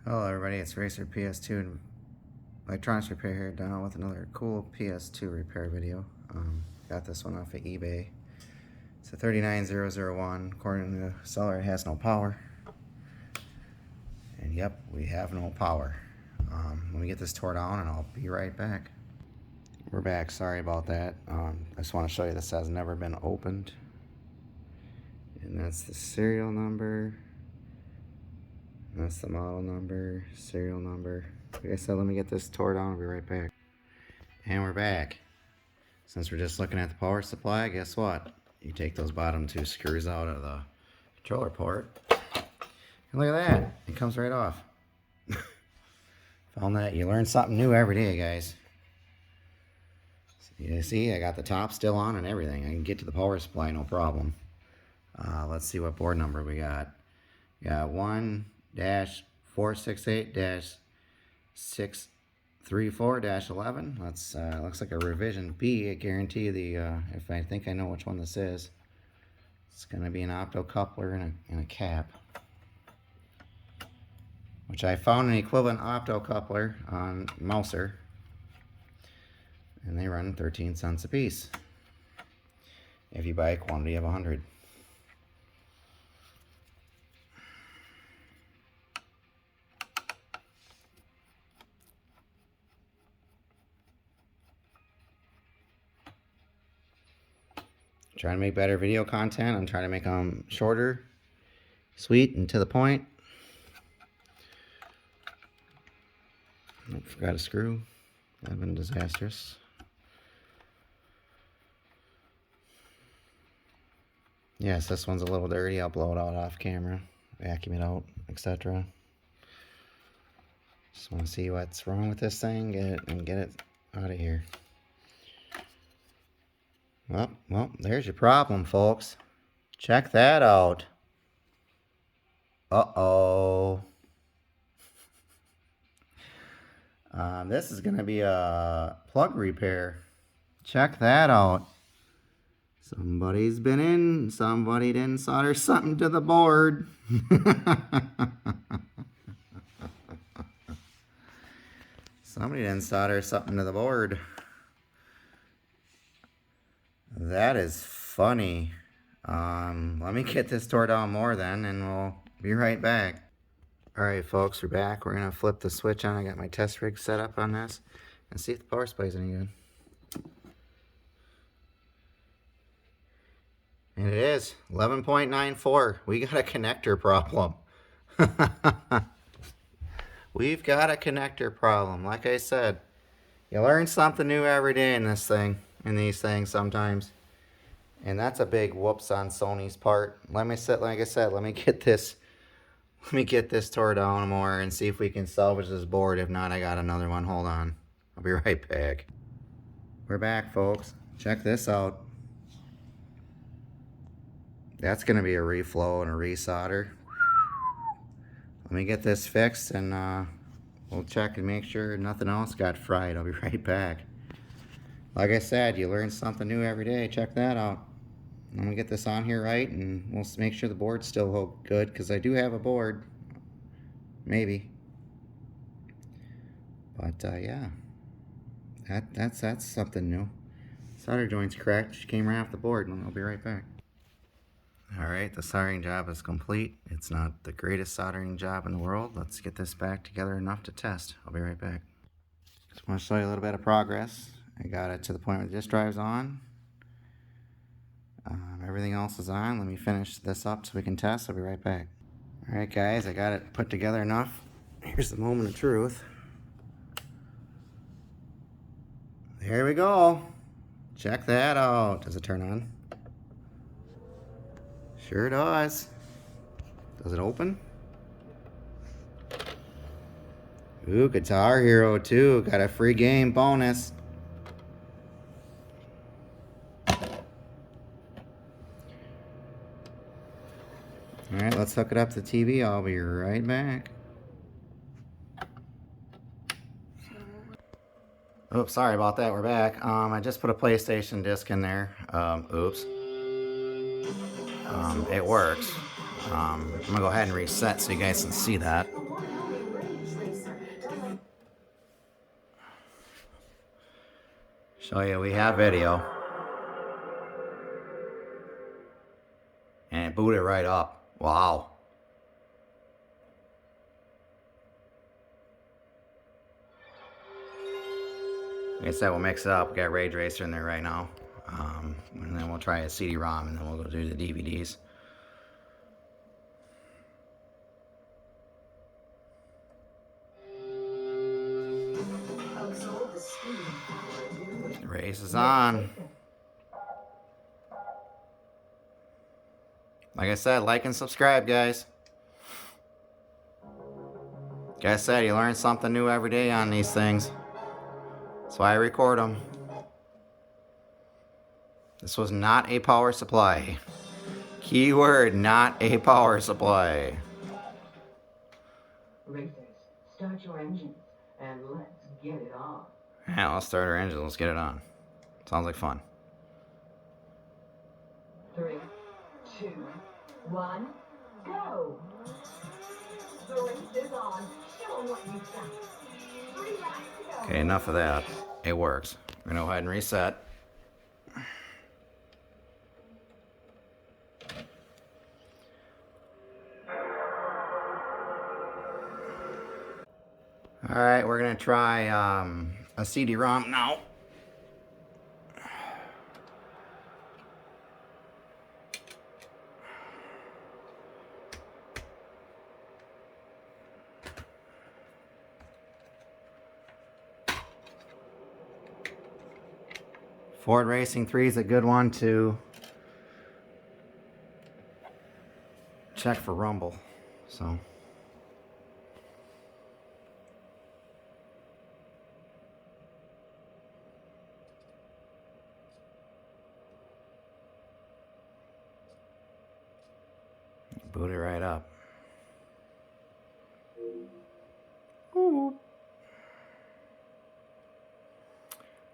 Hello everybody, it's Racer PS2 and Electronics Repair here, down with another cool PS2 repair video. Got this one off of eBay. It's a 39001. According to the seller, it has no power. And yep, we have no power. Let me get this tore down and I'll be right back. We're back, sorry about that. I just want to show you this has never been opened. And that's the serial number. That's the model number, serial number. Like I said, let me get this tore down. I'll be right back. And we're back. Since we're just looking at the power supply, guess what? You take those bottom two screws out of the controller port. And look at that. It comes right off. Found that. You learn something new every day, guys. You see, I got the top still on and everything. I can get to the power supply, no problem. Let's see what board number we got. We got 1-468-634-11. That's looks like a revision B. I guarantee if I think I know which one this is, it's going to be an optocoupler and a cap, which I found an equivalent optocoupler on Mouser, and they run 13 cents a piece if you buy a quantity of 100. Trying to make better video content. I'm trying to make them shorter, sweet, and to the point. Oh, forgot a screw. That'd been disastrous. Yes, this one's a little dirty. I'll blow it out off camera, vacuum it out, etc. Just want to see what's wrong with this thing, get it out of here. Well, there's your problem, folks. Check that out. Uh-oh. This is going to be a plug repair. Check that out. Somebody's been in. Somebody didn't solder something to the board. Somebody didn't solder something to the board. That is funny. Let me get this tore down more then, and we'll be right back. Alright folks, we're back. We're going to flip the switch on. I got my test rig set up on this and see if the power supply is any good. And it is 11.94. We got a connector problem. We've got a connector problem. Like I said, you learn something new every day in this thing, in these things sometimes. And that's a big whoops on Sony's part. Like I said, let me get this tore down more and see if we can salvage this board. If not, I got another one. Hold on. I'll be right back. We're back, folks. Check this out. That's going to be a reflow and a resolder. Let me get this fixed and we'll check and make sure nothing else got fried. I'll be right back. Like I said, you learn something new every day. Check that out. I'm going to get this on here right, and we'll make sure the board's still good, because I do have a board. Maybe. But, yeah. That's something new. Solder joint's cracked. She came right off the board, and I'll be right back. Alright, the soldering job is complete. It's not the greatest soldering job in the world. Let's get this back together enough to test. I'll be right back. Just want to show you a little bit of progress. I got it to the point where the disk drive's on. Everything else is on. Let me finish this up so we can test. I'll be right back. Alright guys, I got it put together enough. Here's the moment of truth. There we go. Check that out. Does it turn on? Sure does. Does it open? Ooh, Guitar Hero 2. Got a free game bonus. Alright, let's hook it up to the TV. I'll be right back. Oops, sorry about that. We're back. I just put a PlayStation disc in there. Oops. It works. I'm gonna go ahead and reset so you guys can see that. Show you we have video. And it booted right up. Wow. Like I said, we'll mix it up. We got Ray Tracer in there right now. And then we'll try a CD-ROM, and then we'll go do the DVDs. The race is on. Like I said, like and subscribe, guys. Like I said, you learn something new every day on these things. That's why I record them. This was not a power supply. Keyword, not a power supply. Racers, start your engines and let's get it on. Yeah, let's start our engine. Let's get it on. Sounds like fun. 3, 2, 1, go! The race is on. Show 'em what you've got. 3 laps to go. Okay, enough of that. It works. We're gonna go ahead and reset. Alright, we're gonna try a CD-ROM now. Ford Racing 3 is a good one to check for rumble. So boot it right up. Ooh.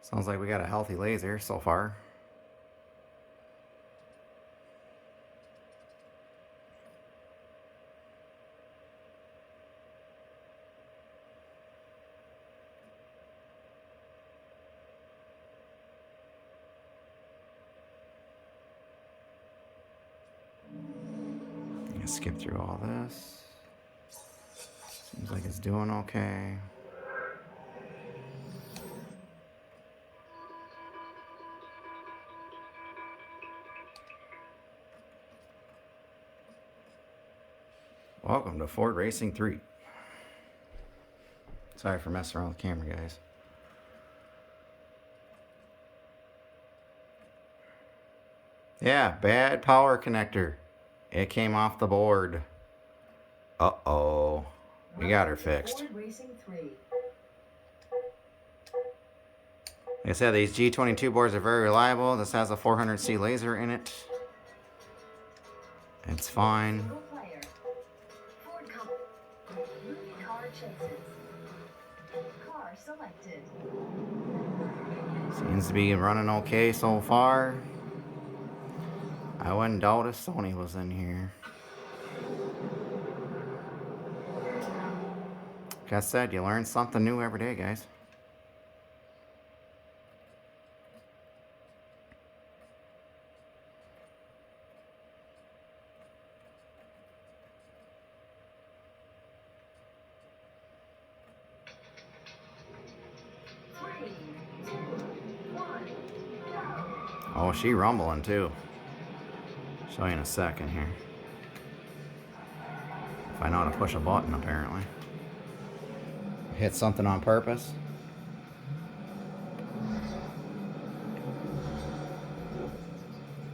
Sounds like we got a healthy laser so far. Skip through all this. Seems like it's doing okay. Welcome to Ford Racing 3. Sorry for messing around with the camera, guys. Yeah, bad power connector. It came off the board. Uh-oh. We got her fixed. Like I said, these G22 boards are very reliable. This has a 400C laser in it. It's fine. Seems to be running okay so far. I wouldn't doubt if Sony was in here. Like I said, you learn something new every day, guys. Oh, she rumbling too. Show you in a second here. If I know how to push a button, apparently. Hit something on purpose.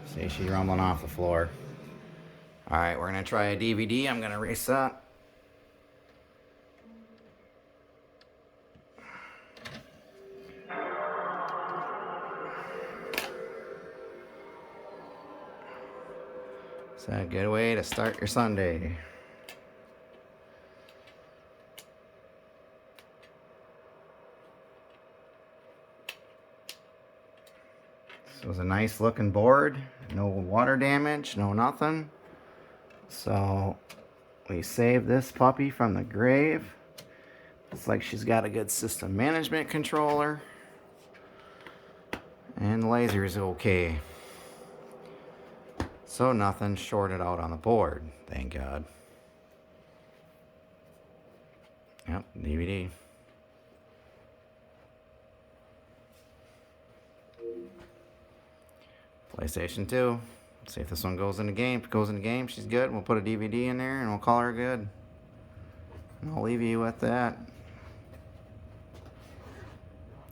See, she's rumbling off the floor. Alright, we're gonna try a DVD. I'm gonna reset. It's a good way to start your Sunday. This was a nice looking board. No water damage, no nothing. So we saved this puppy from the grave. Looks like she's got a good system management controller. And the laser is okay. So nothing shorted out on the board, thank God. Yep, DVD. PlayStation 2. See if this one goes in the game. If it goes in the game, she's good. We'll put a DVD in there and we'll call her good. And I'll leave you with that.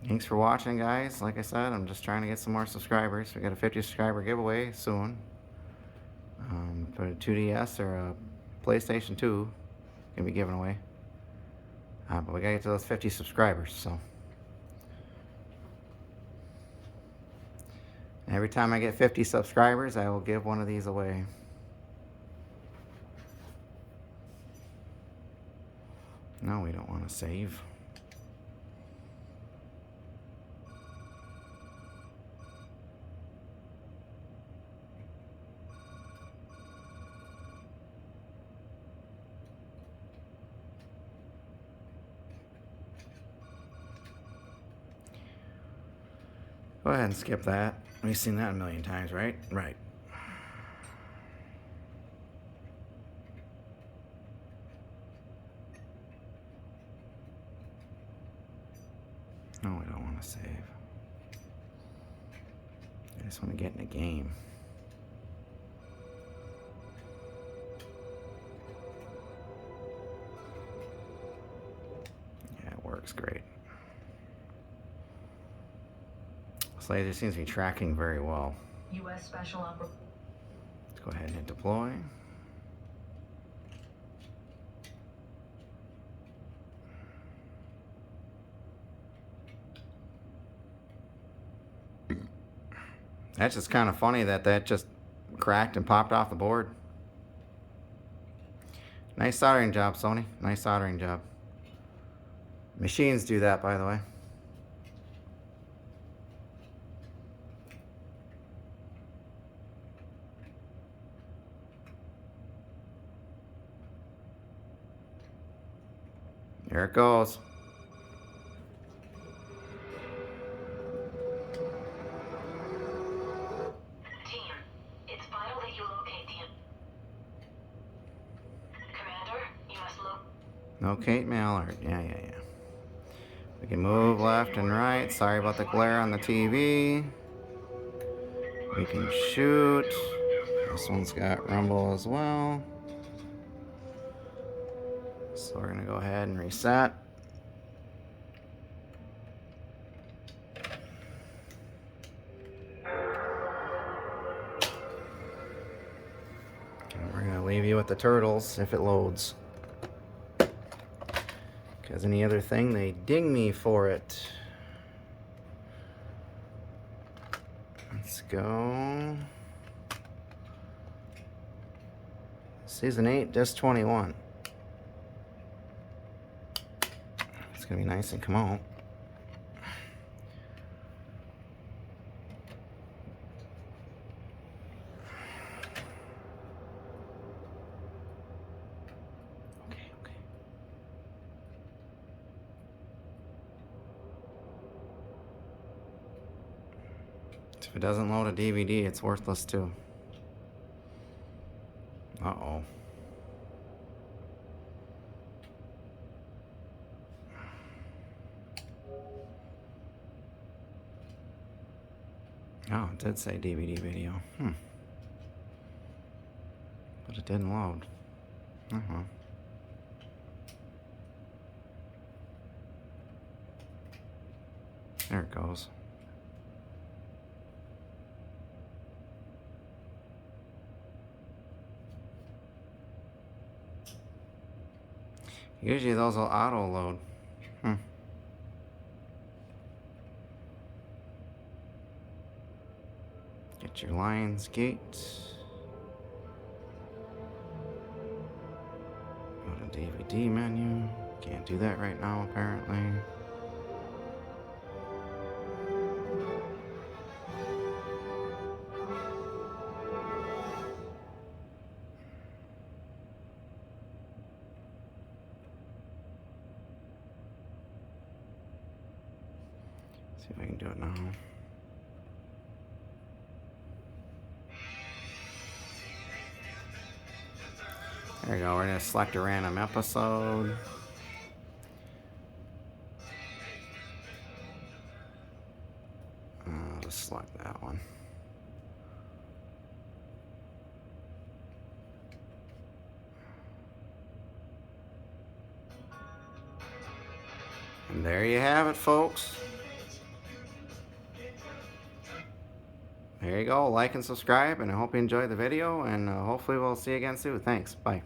Thanks for watching, guys. Like I said, I'm just trying to get some more subscribers. We got a 50 subscriber giveaway soon. Put a 2DS or a PlayStation 2 gonna be given away. But we gotta get to those 50 subscribers, so. Every time I get 50 subscribers, I will give one of these away. No, we don't want to save. Go ahead and skip that. We've seen that a million times, right? Right. No, we don't want to save. I just want to get in the game. Yeah, it works great. This laser seems to be tracking very well. U.S. Special Operations. Let's go ahead and hit deploy. That's just kind of funny that just cracked and popped off the board. Nice soldering job, Sony. Nice soldering job. Machines do that, by the way. There it goes. Team, it's vital that you locate him. Commander, you must Locate Mallard. Yeah. We can move left and right. Sorry about the glare on the TV. We can shoot. This one's got rumble as well. So we're gonna go ahead and reset. And we're gonna leave you with the turtles if it loads. Because any other thing, they ding me for it. Let's go. Season 8, disc 21. It's gonna be nice and come out. Okay. If it doesn't load a DVD, it's worthless too. Uh-oh. Oh, it did say DVD video. But it didn't load. There it goes. Usually those will auto load. Get your Lionsgate. Go to DVD menu. Can't do that right now, apparently. See if I can do it now. There you go. We're going to select a random episode. I'll just select that one. And there you have it, folks. There you go. Like and subscribe, and I hope you enjoyed the video, and hopefully we'll see you again soon. Thanks. Bye.